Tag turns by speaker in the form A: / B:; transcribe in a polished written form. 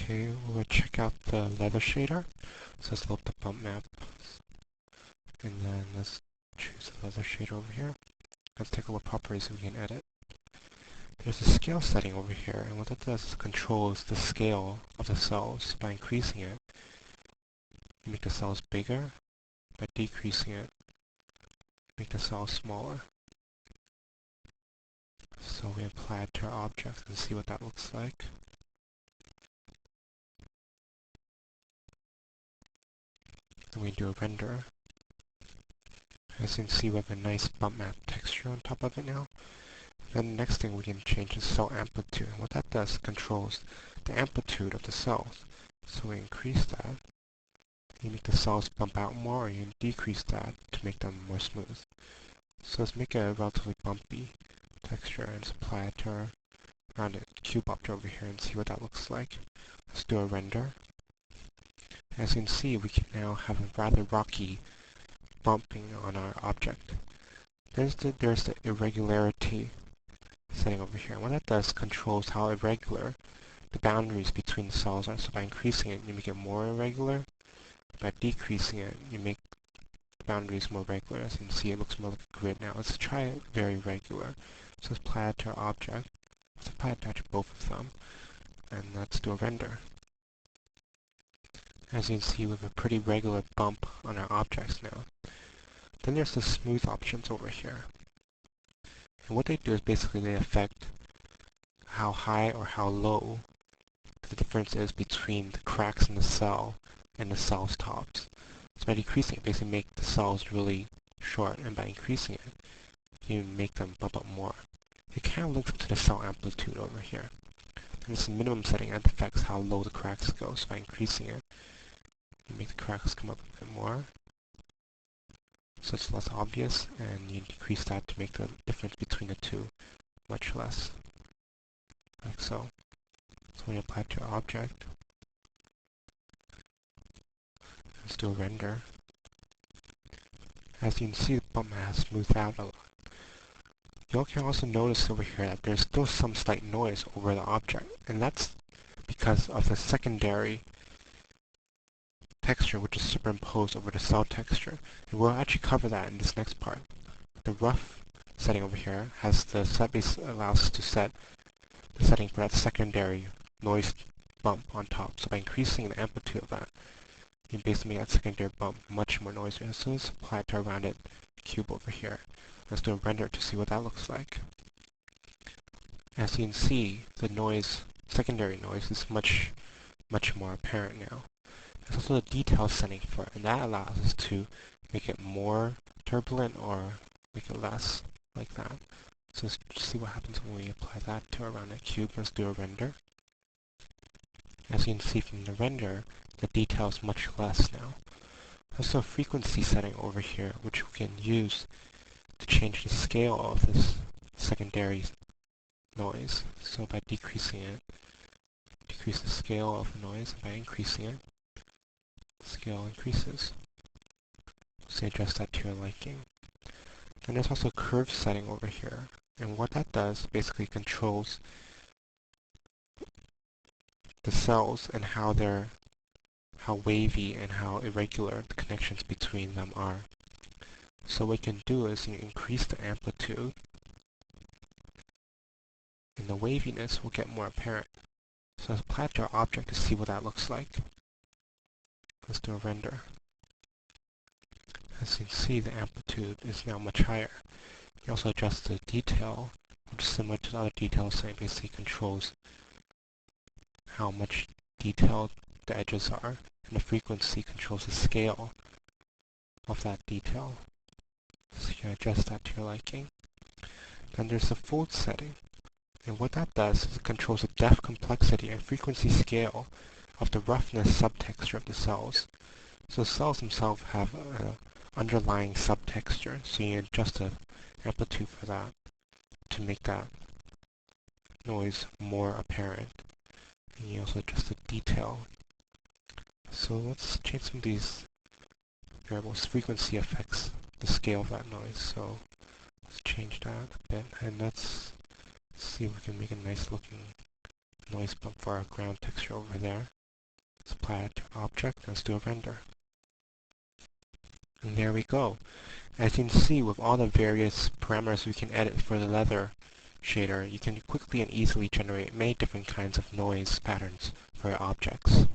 A: Okay, we'll check out the leather shader. So let's load the bump map. And then let's choose the leather shader over here. Let's take a look at properties we can edit. There's a scale setting over here, and what that does is it controls the scale of the cells. By increasing it, you make the cells bigger. By decreasing it, make the cells smaller. So we apply it to our object and see what that looks like. And we do a render. As you can see, we have a nice bump map texture on top of it now. Then the next thing we can change is cell amplitude. And what that does controls the amplitude of the cells. So we increase that. You make the cells bump out more, or you decrease that to make them more smooth. So let's make a relatively bumpy texture and just apply it to our rounded cube object over here and see what that looks like. Let's do a render. As you can see, we can now have a rather rocky bumping on our object. There's the irregularity setting over here. And what that does controls how irregular the boundaries between the cells are. So by increasing it, you make it more irregular. By decreasing it, you make the boundaries more regular. As you can see, it looks more like a grid now. Let's try it very regular. So let's apply it to our object. Let's apply it to both of them. And let's do a render. As you can see, we have a pretty regular bump on our objects now. Then there's the smooth options over here. And what they do is basically they affect how high or how low the difference is between the cracks in the cell and the cell's tops. So by decreasing it, basically make the cells really short, and by increasing it, you make them bump up more. It kind of looks to the cell amplitude over here. And this minimum setting that affects how low the cracks go. So by increasing it, you make the cracks come up a bit more, so it's less obvious, and you decrease that to make the difference between the two much less, like so. So when you apply it to your object, let's do a render. As you can see, the bump has smoothed out a lot. You can also notice over here that there's still some slight noise over the object, and that's because of the secondary texture which is superimposed over the cell texture. And we'll actually cover that in this next part. The rough setting over here has the set base allows us to set the setting for that secondary noise bump on top. So by increasing the amplitude of that, you basically make that secondary bump much more noisier. So let's apply it to a rounded cube over here. Let's do a render to see what that looks like. As you can see, the noise, secondary noise, is much more apparent now. There's also a detail setting for it, and that allows us to make it more turbulent or make it less, like that. So let's see what happens when we apply that to a rounded cube. Let's do a render. As you can see from the render, the detail is much less now. There's also a frequency setting over here, which we can use to change the scale of this secondary noise. So by decreasing it, decrease the scale of the noise, and by increasing it, the scale increases. So adjust that to your liking. Then there's also a curve setting over here, and what that does basically controls the cells and how wavy and how irregular the connections between them are. So what we can do is you increase the amplitude, and the waviness will get more apparent. So let's apply it to our object to see what that looks like. Let's do a render. As you can see, the amplitude is now much higher. You also adjust the detail, which is similar to the other details, so it basically controls how much detailed the edges are, and the frequency controls the scale of that detail. So you can adjust that to your liking. Then there's the fold setting, and what that does is it controls the depth, complexity, and frequency scale of the roughness subtexture of the cells. So the cells themselves have an underlying subtexture, so you adjust the amplitude for that to make that noise more apparent. And you also adjust the detail. So let's change some of these variables. Frequency affects the scale of that noise, so let's change that a bit, and let's see if we can make a nice looking noise bump for our ground texture over there. Let's apply it to object. Let's do a render. And there we go. As you can see, with all the various parameters we can edit for the leather shader, you can quickly and easily generate many different kinds of noise patterns for your objects.